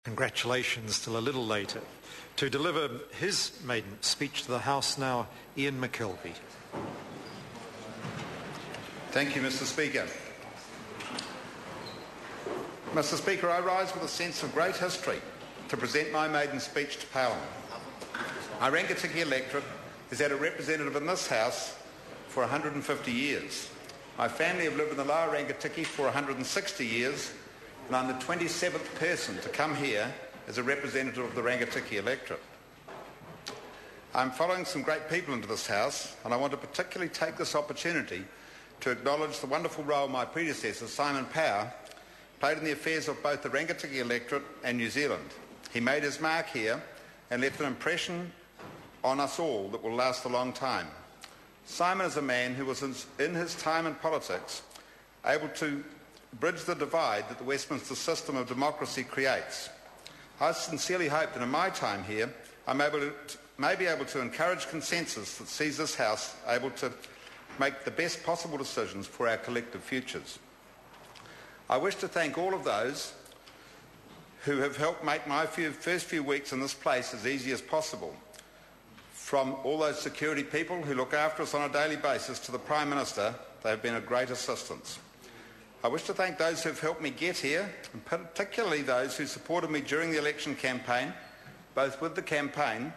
Congratulations till a little later. To deliver his maiden speech to the House now, Ian McKelvey. Thank you, Mr. Speaker. Mr. Speaker, I rise with a sense of great history to present my maiden speech to Parliament. My Rangitikei electorate has had a representative in this House for 150 years. My family have lived in the Lower Rangitikei for 160 years, and I'm the 27th person to come here as a representative of the Rangitikei electorate. I'm following some great people into this House, and I want to particularly take this opportunity to acknowledge the wonderful role my predecessor, Simon Power, played in the affairs of both the Rangitikei electorate and New Zealand. He made his mark here and left an impression on us all that will last a long time. Simon is a man who was, in his time in politics, able to bridge the divide that the Westminster system of democracy creates. I sincerely hope that in my time here I may be able to encourage consensus that sees this House able to make the best possible decisions for our collective futures. I wish to thank all of those who have helped make my first few weeks in this place as easy as possible. From all those security people who look after us on a daily basis to the Prime Minister, they have been a great assistance. I wish to thank those who have helped me get here, and particularly those who supported me during the election campaign, both with the campaign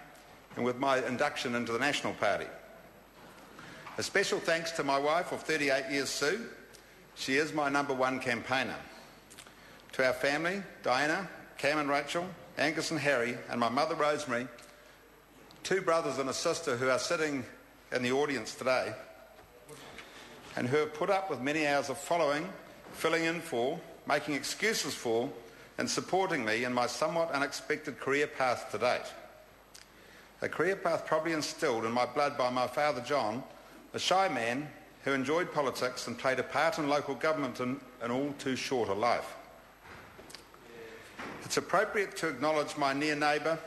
and with my induction into the National Party. A special thanks to my wife of 38 years, Sue. She is my number one campaigner. To our family, Diana, Cam and Rachel, Angus and Harry, and my mother Rosemary, two brothers and a sister who are sitting in the audience today, and who have put up with many hours of following, filling in for, making excuses for, and supporting me in my somewhat unexpected career path to date. A career path probably instilled in my blood by my father John, a shy man who enjoyed politics and played a part in local government in an all too short a life. It's appropriate to acknowledge my near neighbours,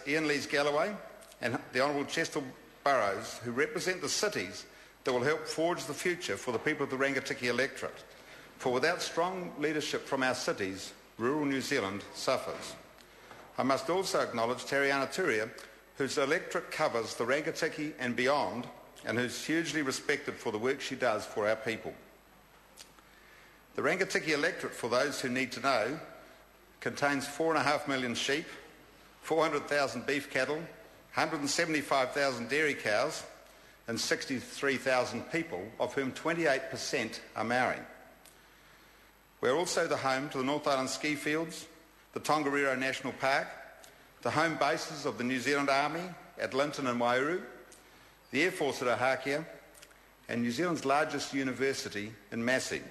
Ian Lees-Galloway and the Honourable Chester Burrows, who represent the cities that will help forge the future for the people of the Rangitikei electorate. For without strong leadership from our cities, rural New Zealand suffers. I must also acknowledge Tariana Turia, whose electorate covers the Rangitikei and beyond, and who's hugely respected for the work she does for our people. The Rangitikei electorate, for those who need to know, contains 4.5 million sheep, 400,000 beef cattle, 175,000 dairy cows, and 63,000 people, of whom 28% are Maori. We're also the home to the North Island ski fields, the Tongariro National Park, the home bases of the New Zealand Army at Linton and Wairau, the Air Force at Ohakea, and New Zealand's largest university in Massey.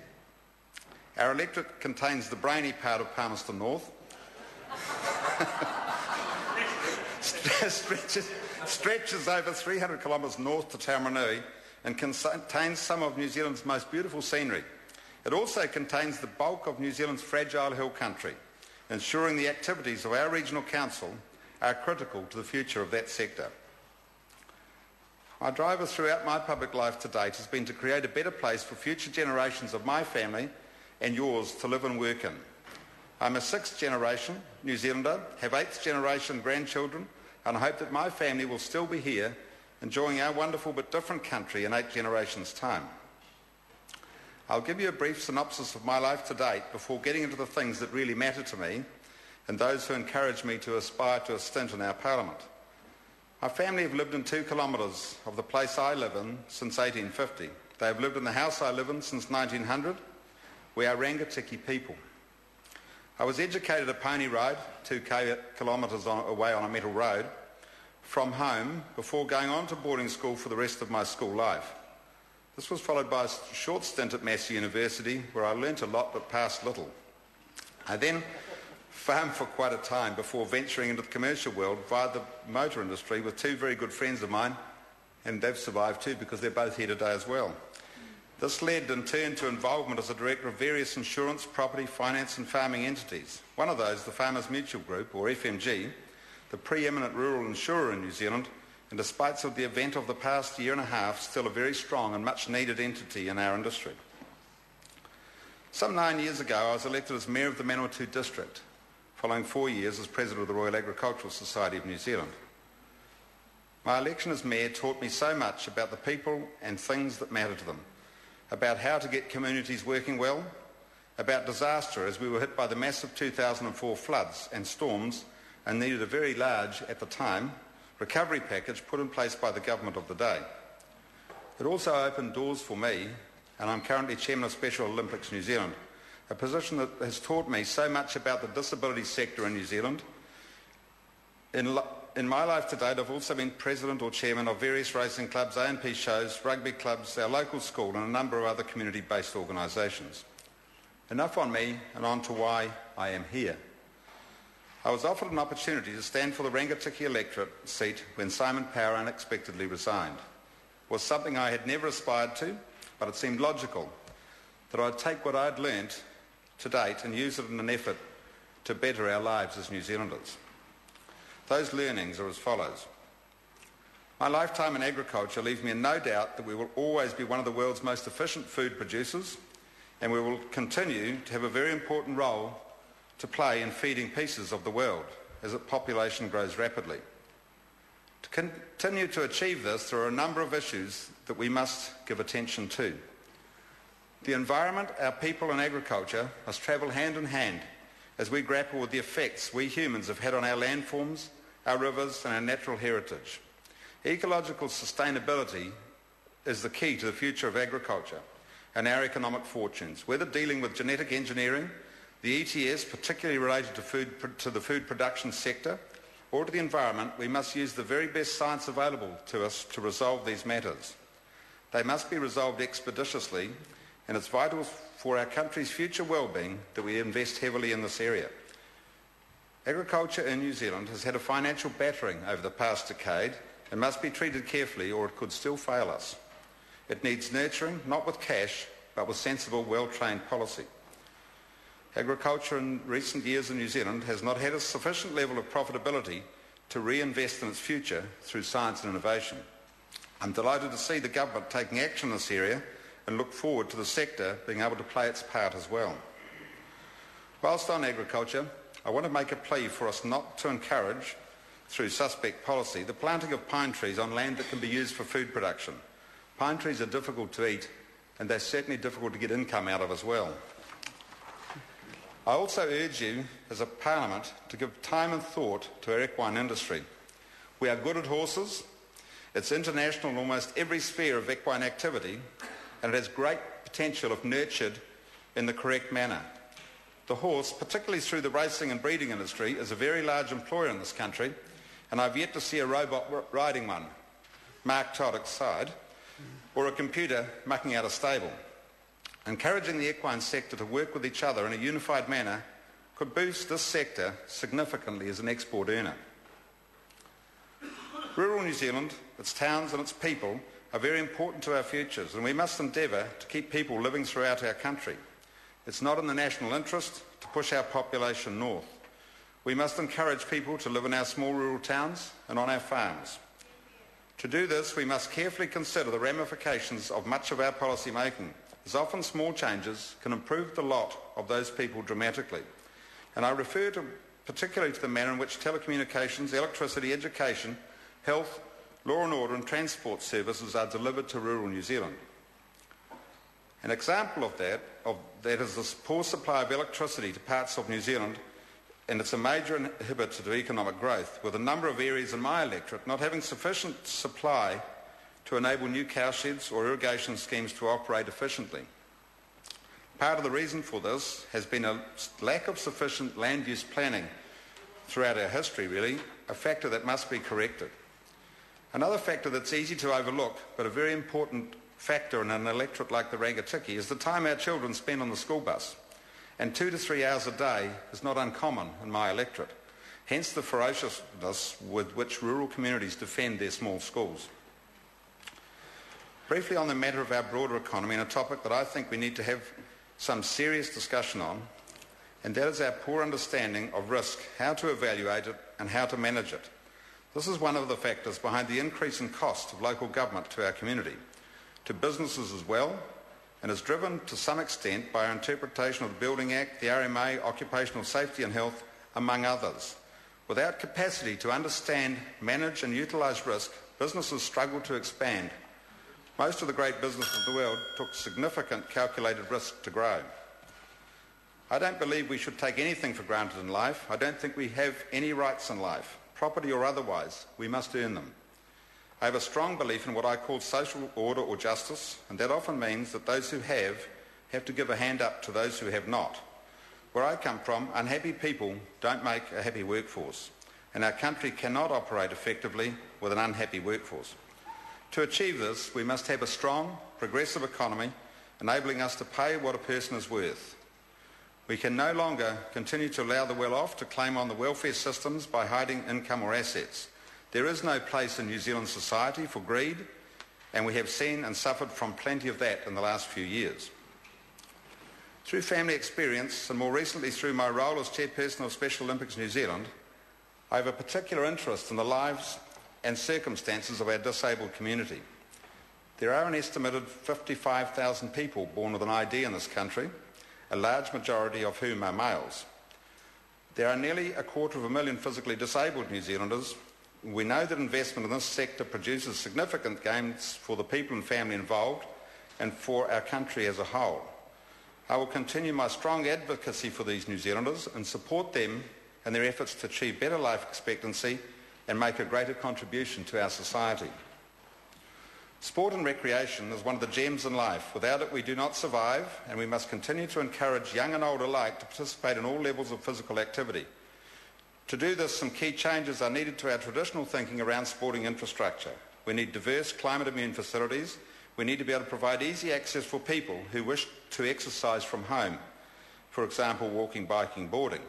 Our electorate contains the brainy part of Palmerston North, stretches over 300 kilometres north to Taumarunui, and contains some of New Zealand's most beautiful scenery. It also contains the bulk of New Zealand's fragile hill country, ensuring the activities of our regional council are critical to the future of that sector. My driver throughout my public life to date has been to create a better place for future generations of my family and yours to live and work in. I'm a 6th generation New Zealander, have 8th generation grandchildren, and I hope that my family will still be here enjoying our wonderful but different country in 8 generations' time. I'll give you a brief synopsis of my life to date before getting into the things that really matter to me and those who encourage me to aspire to a stint in our Parliament. My family have lived in 2 kilometres of the place I live in since 1850. They have lived in the house I live in since 1900. We are Rangitikei people. I was educated at Pony Road, 2 kilometres away on a metal road, from home before going on to boarding school for the rest of my school life. This was followed by a short stint at Massey University, where I learnt a lot but passed little. I then farmed for quite a time before venturing into the commercial world via the motor industry with 2 very good friends of mine, and they've survived too because they're both here today as well. This led in turn to involvement as a director of various insurance, property, finance and farming entities. One of those, the Farmers Mutual Group, or FMG, the pre-eminent rural insurer in New Zealand, and despite the event of the past year and a half, still a very strong and much needed entity in our industry. Some 9 years ago, I was elected as Mayor of the Manawatu District, following 4 years as President of the Royal Agricultural Society of New Zealand. My election as Mayor taught me so much about the people and things that matter to them, about how to get communities working well, about disaster as we were hit by the massive 2004 floods and storms and needed a very large, at the time, recovery package put in place by the government of the day. It also opened doors for me, and I'm currently Chairman of Special Olympics New Zealand, a position that has taught me so much about the disability sector in New Zealand. In my life to date, I've also been President or Chairman of various racing clubs, A&P shows, rugby clubs, our local school and a number of other community-based organisations. Enough on me and on to why I am here. I was offered an opportunity to stand for the Rangitikei electorate seat when Simon Power unexpectedly resigned. It was something I had never aspired to, but it seemed logical that I'd take what I'd learnt to date and use it in an effort to better our lives as New Zealanders. Those learnings are as follows. My lifetime in agriculture leaves me in no doubt that we will always be one of the world's most efficient food producers, and we will continue to have a very important role to play in feeding pieces of the world as its population grows rapidly. To continue to achieve this, there are a number of issues that we must give attention to. The environment, our people and agriculture must travel hand in hand as we grapple with the effects we humans have had on our landforms, our rivers and our natural heritage. Ecological sustainability is the key to the future of agriculture and our economic fortunes. Whether dealing with genetic engineering, the ETS, particularly related to the food production sector, or to the environment, we must use the very best science available to us to resolve these matters. They must be resolved expeditiously, and it's vital for our country's future well-being that we invest heavily in this area. Agriculture in New Zealand has had a financial battering over the past decade and must be treated carefully or it could still fail us. It needs nurturing, not with cash, but with sensible, well-trained policy. Agriculture in recent years in New Zealand has not had a sufficient level of profitability to reinvest in its future through science and innovation. I'm delighted to see the government taking action in this area and look forward to the sector being able to play its part as well. Whilst on agriculture, I want to make a plea for us not to encourage, through suspect policy, the planting of pine trees on land that can be used for food production. Pine trees are difficult to eat, and they're certainly difficult to get income out of as well. I also urge you, as a Parliament, to give time and thought to our equine industry. We are good at horses. It's international in almost every sphere of equine activity, and it has great potential if nurtured in the correct manner. The horse, particularly through the racing and breeding industry, is a very large employer in this country, and I've yet to see a robot riding one, Mark Toddick's side, or a computer mucking out a stable. Encouraging the equine sector to work with each other in a unified manner could boost this sector significantly as an export earner. Rural New Zealand, its towns and its people are very important to our futures, and we must endeavour to keep people living throughout our country. It's not in the national interest to push our population north. We must encourage people to live in our small rural towns and on our farms. To do this, we must carefully consider the ramifications of much of our policy making, as often small changes can improve the lot of those people dramatically. And I refer particularly to the manner in which telecommunications, electricity, education, health, law and order and transport services are delivered to rural New Zealand. An example of that is the poor supply of electricity to parts of New Zealand, and it's a major inhibitor to economic growth, with a number of areas in my electorate not having sufficient supply to enable new cowsheds or irrigation schemes to operate efficiently. Part of the reason for this has been a lack of sufficient land use planning throughout our history, really, a factor that must be corrected. Another factor that's easy to overlook, but a very important factor in an electorate like the Rangitikei, is the time our children spend on the school bus. And 2 to 3 hours a day is not uncommon in my electorate, hence the ferociousness with which rural communities defend their small schools. Briefly on the matter of our broader economy, and a topic that I think we need to have some serious discussion on, and that is our poor understanding of risk, how to evaluate it and how to manage it. This is one of the factors behind the increase in cost of local government to our community, to businesses as well, and is driven to some extent by our interpretation of the Building Act, the RMA, occupational safety and health, among others. Without capacity to understand, manage and utilise risk, businesses struggle to expand. Most of the great businesses of the world took significant calculated risk to grow. I don't believe we should take anything for granted in life. I don't think we have any rights in life, property or otherwise. We must earn them. I have a strong belief in what I call social order or justice, and that often means that those who have to give a hand up to those who have not. Where I come from, unhappy people don't make a happy workforce, and our country cannot operate effectively with an unhappy workforce. To achieve this, we must have a strong, progressive economy, enabling us to pay what a person is worth. We can no longer continue to allow the well-off to claim on the welfare systems by hiding income or assets. There is no place in New Zealand society for greed, and we have seen and suffered from plenty of that in the last few years. Through family experience, and more recently through my role as chairperson of Special Olympics New Zealand, I have a particular interest in the lives and circumstances of our disabled community. There are an estimated 55,000 people born with an ID in this country, a large majority of whom are males. There are nearly 250,000 physically disabled New Zealanders. We know that investment in this sector produces significant gains for the people and family involved and for our country as a whole. I will continue my strong advocacy for these New Zealanders and support them in their efforts to achieve better life expectancy and make a greater contribution to our society. Sport and recreation is one of the gems in life. Without it, we do not survive, and we must continue to encourage young and old alike to participate in all levels of physical activity. To do this, some key changes are needed to our traditional thinking around sporting infrastructure. We need diverse climate-immune facilities. We need to be able to provide easy access for people who wish to exercise from home, for example, walking, biking, boarding.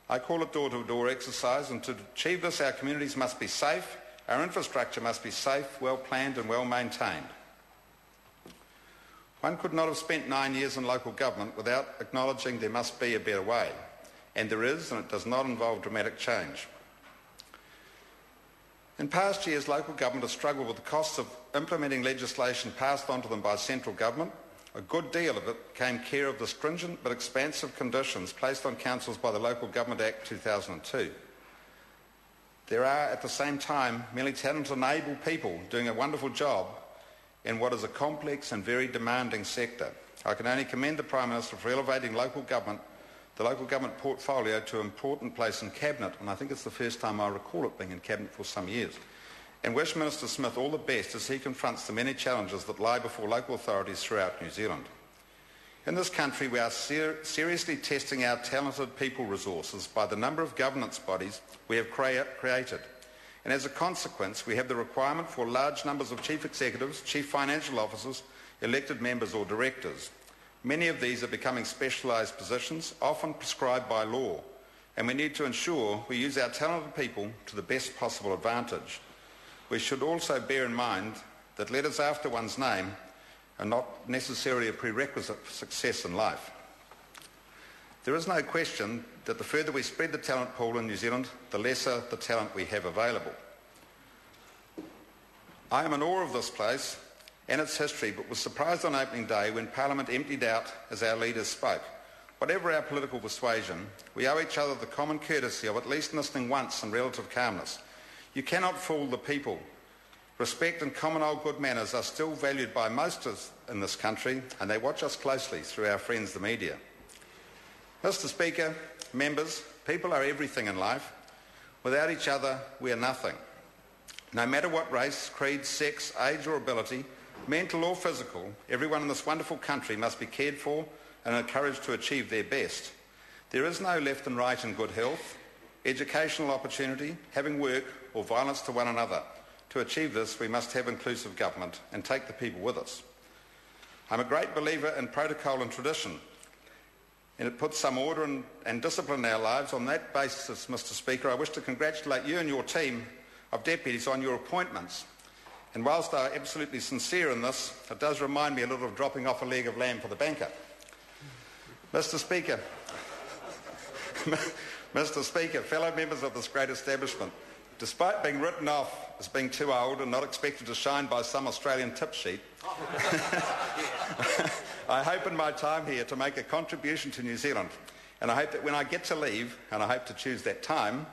I call it door-to-door exercise, and to achieve this, our communities must be safe, our infrastructure must be safe, well-planned and well-maintained. One could not have spent 9 years in local government without acknowledging there must be a better way. And there is, and it does not involve dramatic change. In past years, local government has struggled with the costs of implementing legislation passed on to them by central government. A good deal of it came care of the stringent but expansive conditions placed on councils by the Local Government Act 2002. There are, at the same time, many talented and able people doing a wonderful job in what is a complex and very demanding sector. I can only commend the Prime Minister for elevating local government, the local government portfolio, to an important place in Cabinet, and I think it's the first time I recall it being in Cabinet for some years, and wish Minister Smith all the best as he confronts the many challenges that lie before local authorities throughout New Zealand. In this country, we are seriously testing our talented people resources by the number of governance bodies we have created. And as a consequence, we have the requirement for large numbers of chief executives, chief financial officers, elected members or directors. Many of these are becoming specialised positions, often prescribed by law, and we need to ensure we use our talented people to the best possible advantage. We should also bear in mind that letters after one's name are not necessarily a prerequisite for success in life. There is no question that the further we spread the talent pool in New Zealand, the lesser the talent we have available. I am in awe of this place and its history, but was surprised on opening day when Parliament emptied out as our leaders spoke. Whatever our political persuasion, we owe each other the common courtesy of at least listening once in relative calmness. You cannot fool the people. Respect and common old good manners are still valued by most in this country, and they watch us closely through our friends, the media. Mr. Speaker, members, people are everything in life. Without each other, we are nothing. No matter what race, creed, sex, age or ability, mental or physical, everyone in this wonderful country must be cared for and encouraged to achieve their best. There is no left and right in good health, educational opportunity, having work or violence to one another. To achieve this, we must have inclusive government and take the people with us. I'm a great believer in protocol and tradition, and it puts some order and discipline in our lives. On that basis, Mr. Speaker, I wish to congratulate you and your team of deputies on your appointments. And whilst I'm absolutely sincere in this, it does remind me a little of dropping off a leg of lamb for the banker. Mr. Speaker, Mr. Speaker, fellow members of this great establishment, despite being written off as being too old and not expected to shine by some Australian tip sheet, I hope in my time here to make a contribution to New Zealand, and I hope that when I get to leave, and I hope to choose that time,